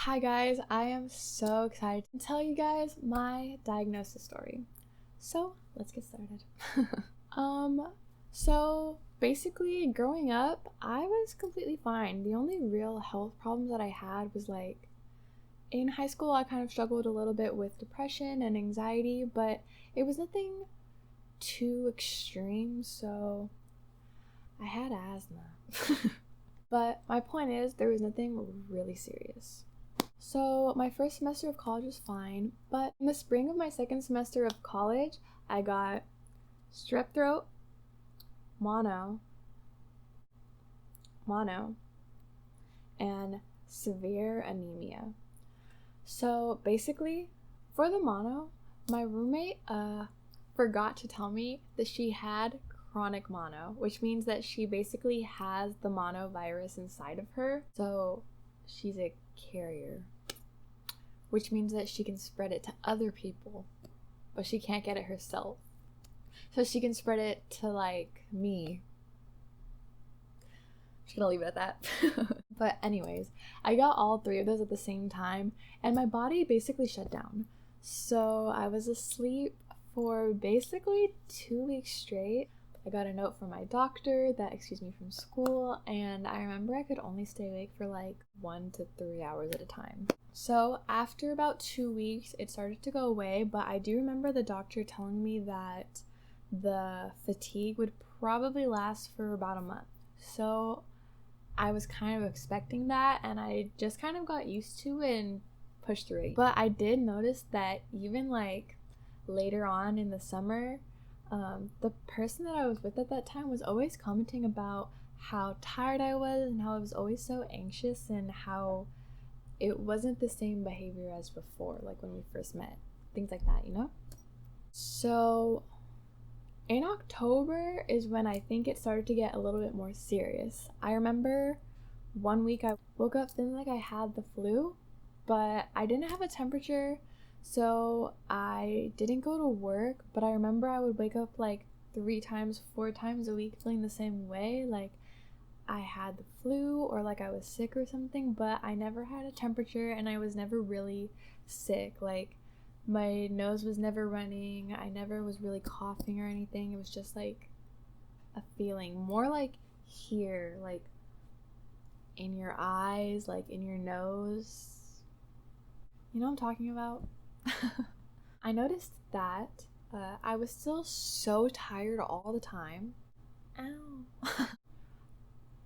Hi guys, I am so excited to tell you guys my diagnosis story. So let's get started. So basically growing up, I was completely fine. The only real health problems that I had was like in high school I kind of struggled a little bit with depression and anxiety, but it was nothing too extreme, so I had asthma. But my point is, there was nothing really serious. So my first semester of college was fine, but in the spring of my second semester of college, I got strep throat, mono, and severe anemia. So basically, for the mono, my roommate forgot to tell me that she had chronic mono, which means that she basically has the mono virus inside of her. So she's a carrier, which means that she can spread it to other people, but she can't get it herself. So she can spread it to like me. I'm just gonna leave it at that. But anyways, I got all three of those at the same time, and my body basically shut down. So I was asleep for basically 2 weeks straight. I got a note from my doctor that excused me from school, and I remember I could only stay awake for like 1 to 3 hours at a time. So after about 2 weeks, it started to go away, but I do remember the doctor telling me that the fatigue would probably last for about a month. So I was kind of expecting that, and I just kind of got used to it and pushed through it. But I did notice that even like later on in the summer, the person that I was with at that time was always commenting about how tired I was and how I was always so anxious and how it wasn't the same behavior as before, like when we first met. Things like that, you know? So in October is when I think it started to get a little bit more serious. I remember one week I woke up feeling like I had the flu, but I didn't have a temperature, so I didn't go to work. But I remember I would wake up like 3 times, 4 times a week feeling the same way, like I had the flu or like I was sick or something, but I never had a temperature and I was never really sick. Like my nose was never running, I never was really coughing or anything. It was just like a feeling, more like here, like in your eyes, like in your nose. You know what I'm talking about? I noticed that I was still so tired all the time. Ow.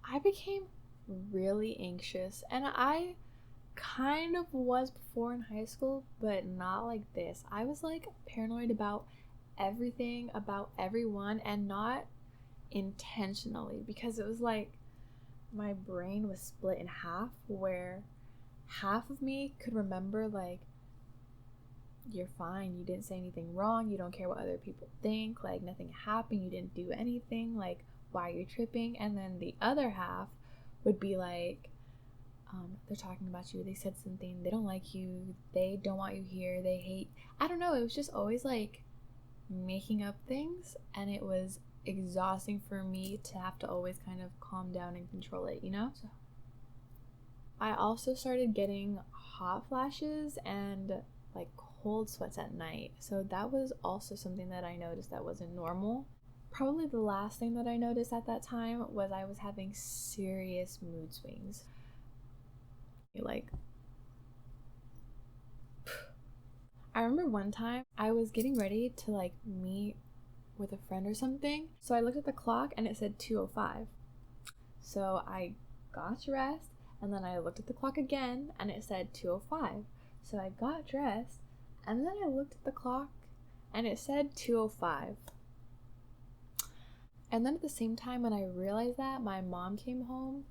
I became really anxious, and I kind of was before in high school, but not like this. I was like paranoid about everything, about everyone, and not intentionally, because it was like my brain was split in half, where half of me could remember like, you're fine, you didn't say anything wrong, you don't care what other people think, like nothing happened, you didn't do anything, like why are you tripping? And then the other half would be like, they're talking about you, they said something, they don't like you, they don't want you here, they hate, I don't know, it was just always like making up things, and it was exhausting for me to have to always kind of calm down and control it, you know? So I also started getting hot flashes and like cold sweats at night, so that was also something that I noticed that wasn't normal. Probably the last thing that I noticed at that time was I was having serious mood swings. Like, I remember one time I was getting ready to like meet with a friend or something, so I looked at the clock and it said 2:05. So I got dressed, and then I looked at the clock again and it said 2:05. So I got dressed, and then I looked at the clock and it said 2:05. And then at the same time, when I realized that, my mom came home.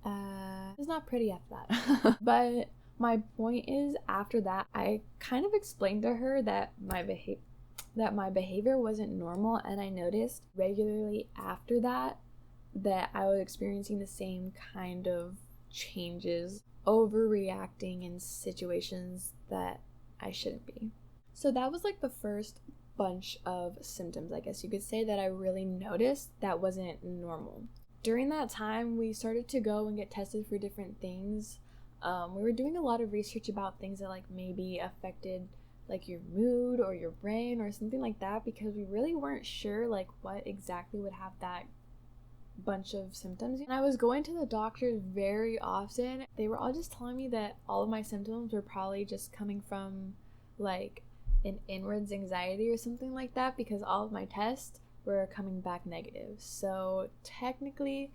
It was not pretty after that. But my point is, after that, I kind of explained to her that my behavior wasn't normal, and I noticed regularly after that I was experiencing the same kind of changes, overreacting in situations that I shouldn't be. So that was like the first bunch of symptoms, I guess you could say, that I really noticed that wasn't normal. During that time, we started to go and get tested for different things. we were doing a lot of research about things that like maybe affected like your mood or your brain or something like that, because we really weren't sure like what exactly would have that bunch of symptoms. And I was going to the doctor very often. They were all just telling me that all of my symptoms were probably just coming from like an inwards anxiety or something like that, because all of my tests were coming back negative. So technically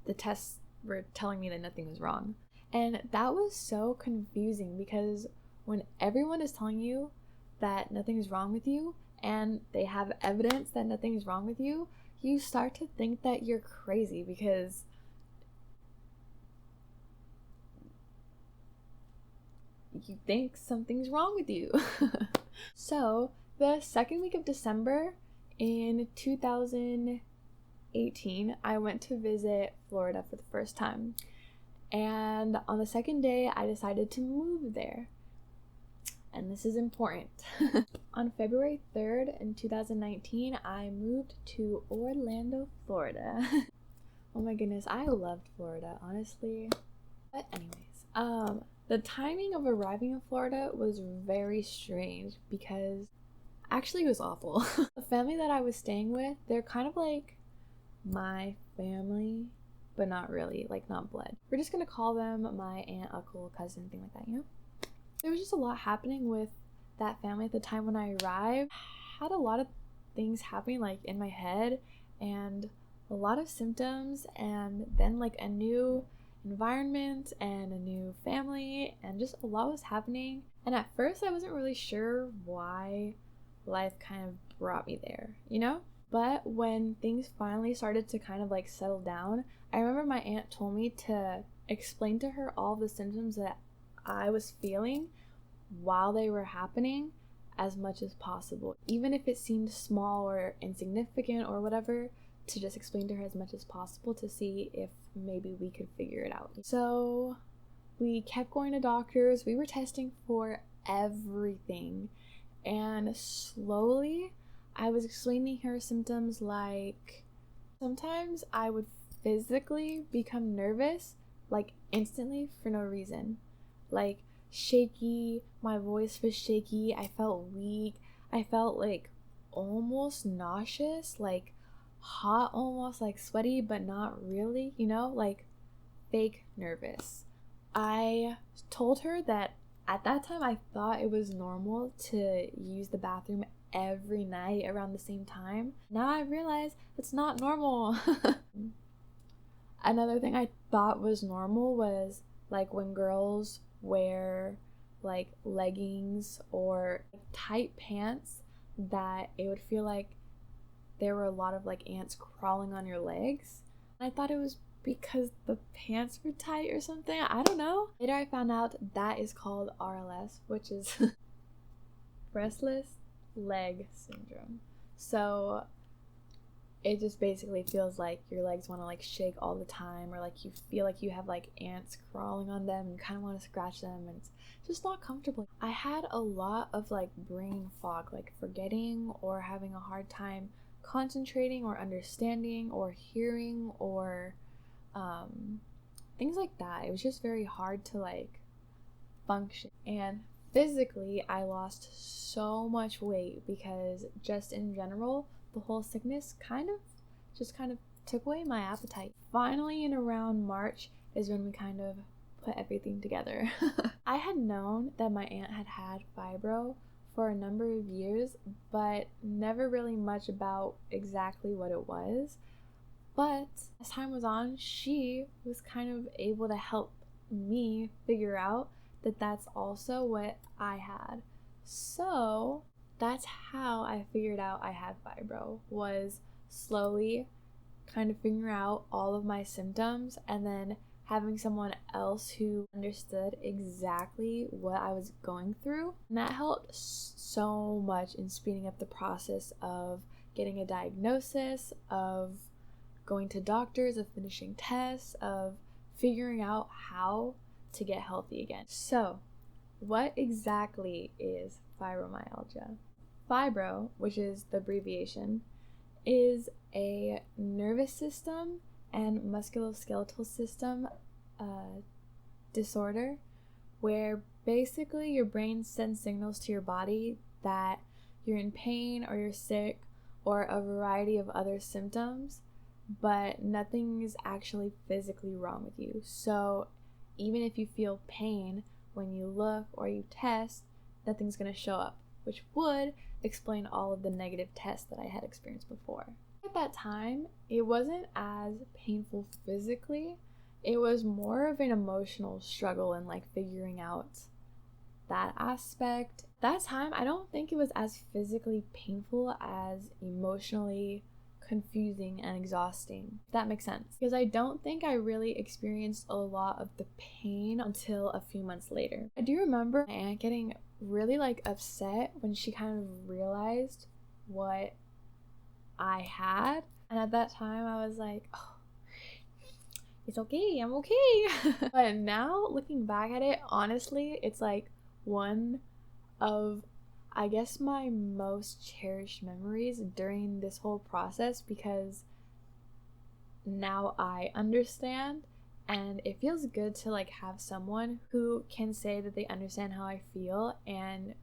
the tests were telling me that nothing was wrong. And that was so confusing, because when everyone is telling you that nothing is wrong with you and they have evidence that nothing is wrong with you, you start to think that you're crazy, because you think something's wrong with you. So the second week of December in 2018, I went to visit Florida for the first time. And on the second day, I decided to move there. And this is important. On February 3rd in 2019, I moved to Orlando, Florida. Oh my goodness, I loved Florida, honestly. But anyways, the timing of arriving in Florida was very strange, because actually it was awful. The family that I was staying with, they're kind of like my family, but not really, like not blood. We're just gonna call them my aunt, uncle, cousin, thing like that, you know? There was just a lot happening with that family at the time when I arrived. I had a lot of things happening like in my head, and a lot of symptoms, and then like a new environment and a new family, and just a lot was happening. And at first I wasn't really sure why life kind of brought me there, you know? But when things finally started to kind of like settle down, I remember my aunt told me to explain to her all the symptoms that I was feeling while they were happening as much as possible, even if it seemed small or insignificant or whatever, to just explain to her as much as possible to see if maybe we could figure it out. So we kept going to doctors, we were testing for everything, and slowly I was explaining her symptoms, like sometimes I would physically become nervous like instantly for no reason, like shaky, my voice was shaky, I felt weak, I felt like almost nauseous, like hot, almost like sweaty, but not really, you know, like fake nervous. I told her that at that time I thought it was normal to use the bathroom every night around the same time. Now I realize it's not normal. Another thing I thought was normal was like when girls wear like leggings or tight pants, that it would feel like there were a lot of like ants crawling on your legs. I thought it was because the pants were tight or something. I don't know. Later I found out that is called RLS, which is restless leg syndrome. So it just basically feels like your legs want to like shake all the time, or like you feel like you have like ants crawling on them and kind of want to scratch them, and it's just not comfortable. I had a lot of like brain fog, like forgetting or having a hard time concentrating or understanding or hearing or things like that. It was just very hard to like function. And physically I lost so much weight, because just in general the whole sickness kind of took away my appetite. Finally in around March is when we kind of put everything together. I had known that my aunt had fibro for a number of years, but never really much about exactly what it was. But as time was on, she was kind of able to help me figure out that that's also what I had. So that's how I figured out I had fibro, was slowly kind of figuring out all of my symptoms, and then having someone else who understood exactly what I was going through. And that helped so much in speeding up the process of getting a diagnosis, of going to doctors, of finishing tests, of figuring out how to get healthy again. So, what exactly is fibromyalgia? Fibro, which is the abbreviation, is a nervous system and musculoskeletal system disorder where basically your brain sends signals to your body that you're in pain or you're sick or a variety of other symptoms, but nothing is actually physically wrong with you. So even if you feel pain when you look or you test, nothing's going to show up, which would explain all of the negative tests that I had experienced before. At that time, it wasn't as painful physically. It was more of an emotional struggle and like figuring out that aspect. That time, I don't think it was as physically painful as emotionally confusing and exhausting, if that makes sense. Because I don't think I really experienced a lot of the pain until a few months later. I do remember my aunt getting really like upset when she kind of realized what I had. And at that time, I was like, oh, it's okay, I'm okay. But now, looking back at it, honestly, it's like one of, I guess, my most cherished memories during this whole process, because now I understand, and it feels good to like have someone who can say that they understand how I feel, and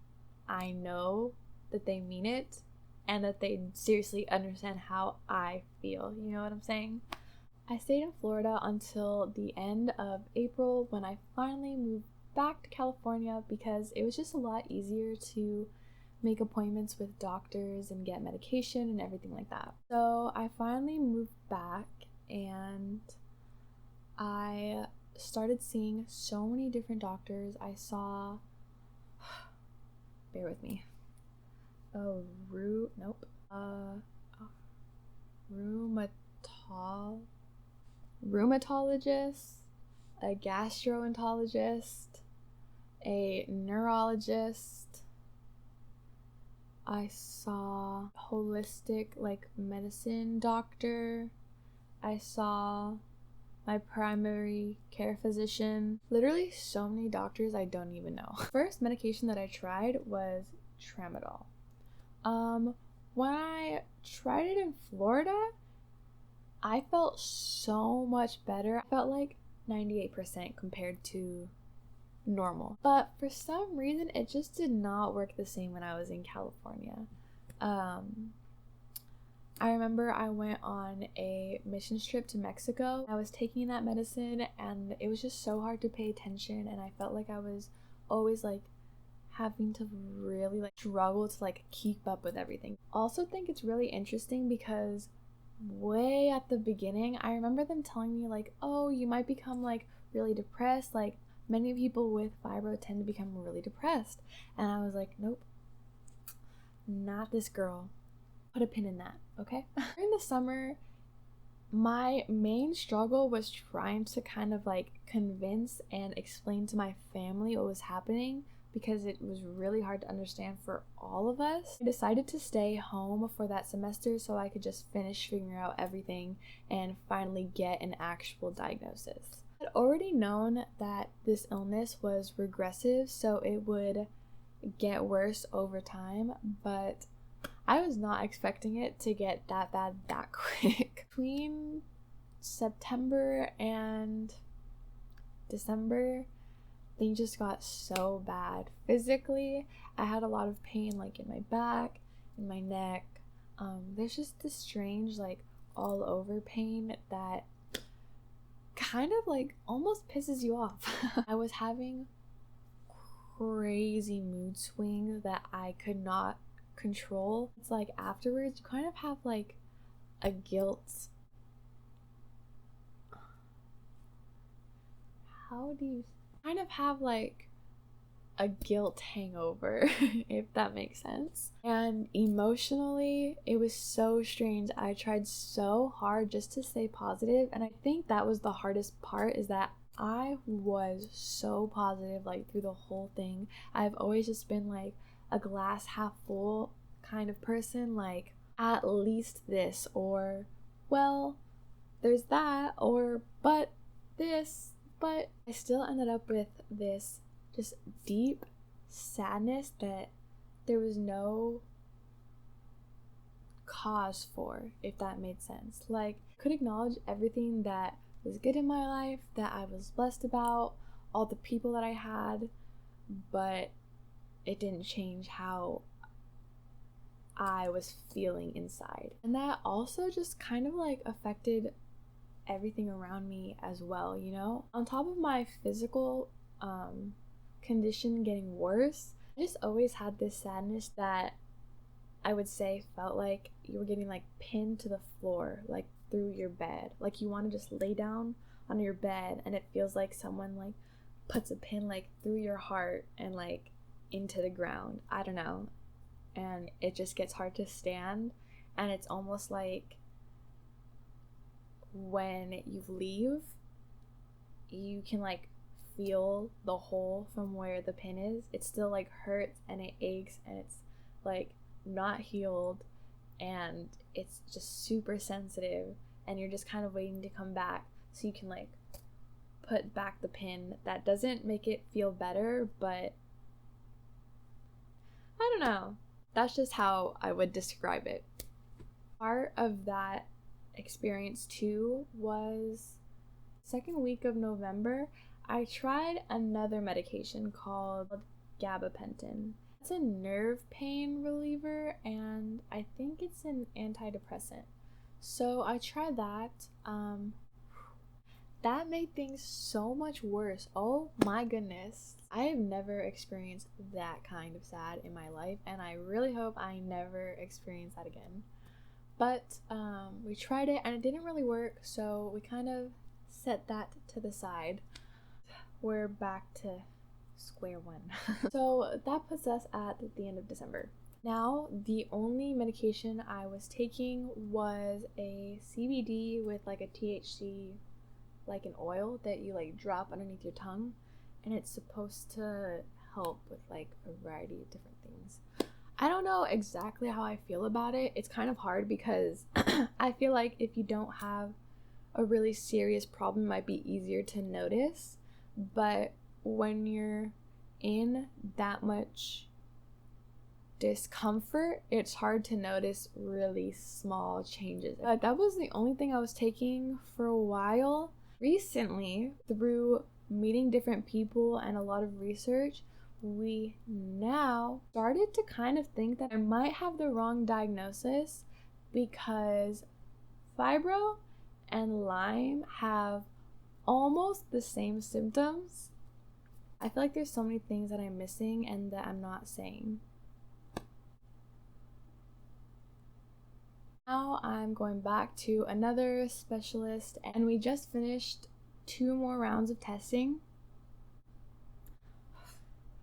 I know that they mean it and that they seriously understand how I feel. You know what I'm saying? I stayed in Florida until the end of April when I finally moved back to California, because it was just a lot easier to make appointments with doctors and get medication and everything like that. So I finally moved back and I started seeing so many different doctors. I saw, bear with me, rheumatologist, a gastroenterologist, a neurologist. I saw holistic like medicine doctor. I saw my primary care physician. Literally so many doctors I don't even know. First medication that I tried was tramadol. When I tried it in Florida, I felt so much better. I felt like 98% compared to normal. But for some reason, it just did not work the same when I was in California. I remember I went on a missions trip to Mexico. I was taking that medicine and it was just so hard to pay attention, and I felt like I was always like having to really like struggle to like keep up with everything. Also think it's really interesting because way at the beginning, I remember them telling me like, oh, you might become like really depressed. Like many people with fibro tend to become really depressed. And I was like, nope, not this girl. Put a pin in that, okay? During the summer, my main struggle was trying to kind of like convince and explain to my family what was happening, because it was really hard to understand for all of us. I decided to stay home for that semester so I could just finish figuring out everything and finally get an actual diagnosis. I had already known that this illness was regressive, so it would get worse over time, but I was not expecting it to get that bad that quick. Between September and December, things just got so bad. Physically, I had a lot of pain like in my back, in my neck. There's just this strange like all over pain that kind of like almost pisses you off. I was having crazy mood swings that I could not control. It's like afterwards you kind of have like a guilt. How do you kind of have like a guilt hangover, if that makes sense. And emotionally, it was so strange. I tried so hard just to stay positive, and I think that was the hardest part, is that I was so positive like through the whole thing. I've always just been like a glass half full kind of person, like at least this, or well, there's that, or but this. But I still ended up with this just deep sadness that there was no cause for, if that made sense. Like, I could acknowledge everything that was good in my life, that I was blessed about, all the people that I had, but it didn't change how I was feeling inside. And that also just kind of like affected everything around me as well, you know? On top of my physical condition getting worse, I just always had this sadness that I would say felt like you were getting like pinned to the floor, like through your bed. Like you want to just lay down on your bed and it feels like someone like puts a pin like through your heart and like into the ground. I don't know. And it just gets hard to stand, and it's almost like when you leave, you can like feel the hole from where the pin is. It still like hurts and it aches and it's like not healed, and it's just super sensitive, and you're just kind of waiting to come back so you can like put back the pin. That doesn't make it feel better, but I don't know. That's just how I would describe it. Part of that experience too was second week of November, I tried another medication called gabapentin. It's a nerve pain reliever, and I think it's an antidepressant. So I tried that. That made things so much worse. Oh my goodness. I have never experienced that kind of sad in my life, and I really hope I never experience that again. But we tried it and it didn't really work, so we kind of set that to the side. We're back to square one. So that puts us at the end of December. Now, the only medication I was taking was a CBD with like a THC, like an oil that you like drop underneath your tongue, and it's supposed to help with like a variety of different things. I don't know exactly how I feel about it. It's kind of hard because I feel like if you don't have a really serious problem, it might be easier to notice, but when you're in that much discomfort, it's hard to notice really small changes. That was the only thing I was taking for a while. Recently, through meeting different people and a lot of research, we now started to kind of think that I might have the wrong diagnosis, because fibro and Lyme have almost the same symptoms. I feel like there's so many things that I'm missing and that I'm not saying. Now I'm going back to another specialist, and we just finished 2 more rounds of testing.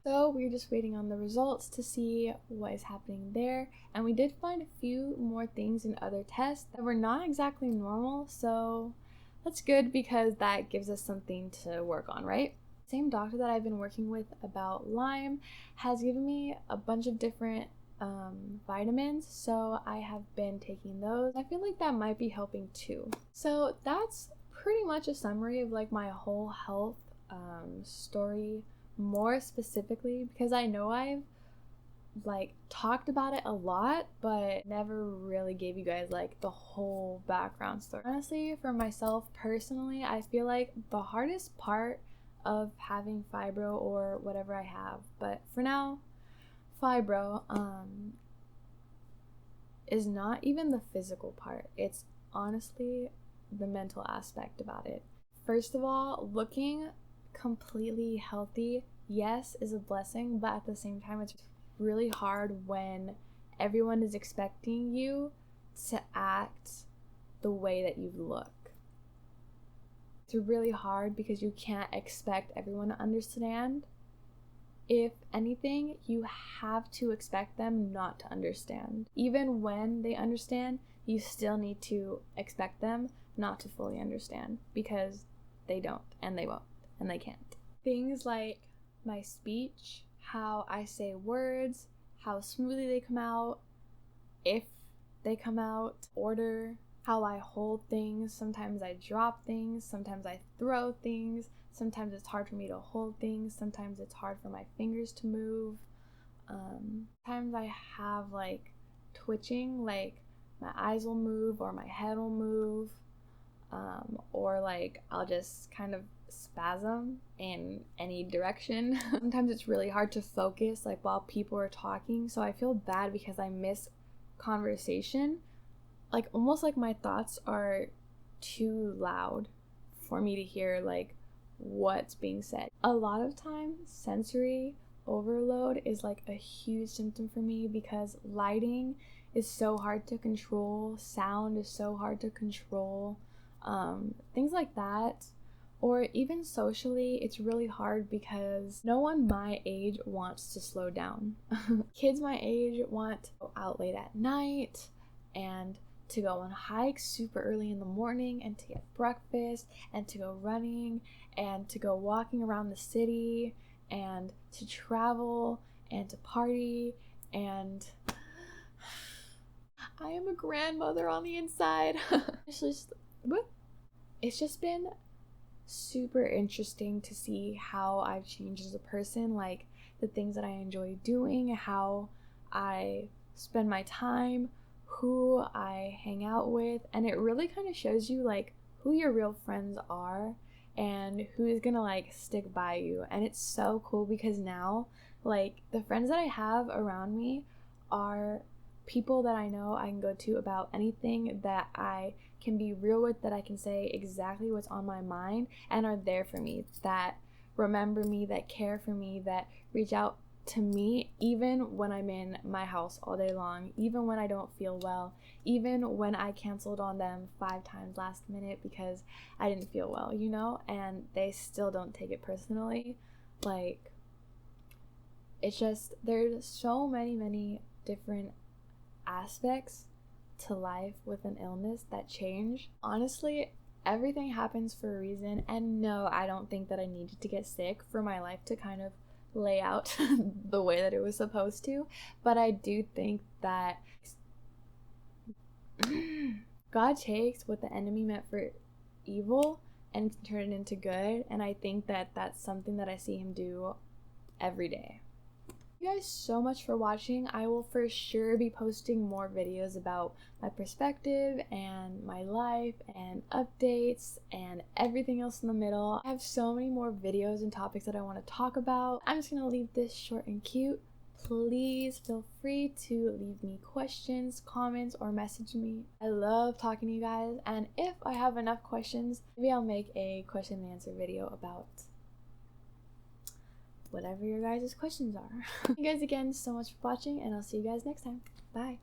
So we're just waiting on the results to see what is happening there, and we did find a few more things in other tests that were not exactly normal, so that's good because that gives us something to work on, right? Same doctor that I've been working with about Lyme has given me a bunch of different vitamins, so I have been taking those. I feel like that might be helping too. So that's pretty much a summary of like my whole health story, more specifically, because I know I've like talked about it a lot but never really gave you guys like the whole background story. Honestly, for myself personally, I feel like the hardest part of having fibro, or whatever I have, but for now, fibro is not even the physical part. It's honestly the mental aspect about it. First of all, looking completely healthy, yes, is a blessing, but at the same time, it's really hard when everyone is expecting you to act the way that you look. It's really hard because you can't expect everyone to understand. If anything, you have to expect them not to understand. Even when they understand, you still need to expect them not to fully understand, because they don't, and they won't, and they can't. Things like my speech, how I say words, how smoothly they come out, if they come out, order, how I hold things. Sometimes I drop things, sometimes I throw things, sometimes it's hard for me to hold things, sometimes it's hard for my fingers to move. Sometimes I have like twitching, like my eyes will move or my head will move. or like I'll just kind of spasm in any direction. Sometimes it's really hard to focus like while people are talking, so I feel bad because I miss conversation. Like almost like my thoughts are too loud for me to hear like what's being said. A lot of times sensory overload is like a huge symptom for me because lighting is so hard to control, sound is so hard to control, things like that. Or even socially, it's really hard because no one my age wants to slow down. Kids my age want to go out late at night and to go on hikes super early in the morning and to get breakfast and to go running and to go walking around the city and to travel and to party. And I am a grandmother on the inside. It's just been super interesting to see how I've changed as a person, like the things that I enjoy doing, how I spend my time, who I hang out with, and it really kind of shows you like who your real friends are and who is gonna like stick by you. And it's so cool because now like the friends that I have around me are people that I know I can go to about anything, that I can be real with, that I can say exactly what's on my mind, and are there for me, that remember me, that care for me, that reach out to me even when I'm in my house all day long, even when I don't feel well, even when I canceled on them 5 times last minute because I didn't feel well, you know, and they still don't take it personally. Like, it's just, there's so many different aspects to life with an illness that change. Honestly, everything happens for a reason, and no, I don't think that I needed to get sick for my life to kind of lay out the way that it was supposed to, but I do think that God takes what the enemy meant for evil and turn it into good, and I think that that's something that I see him do every day. Thank you guys so much for watching. I will for sure be posting more videos about my perspective and my life and updates and everything else in the middle. I have so many more videos and topics that I want to talk about. I'm just gonna leave this short and cute. Please feel free to leave me questions, comments, or message me. I love talking to you guys, and if I have enough questions, maybe I'll make a question and answer video about whatever your guys' questions are. Thank you guys again so much for watching, and I'll see you guys next time. Bye.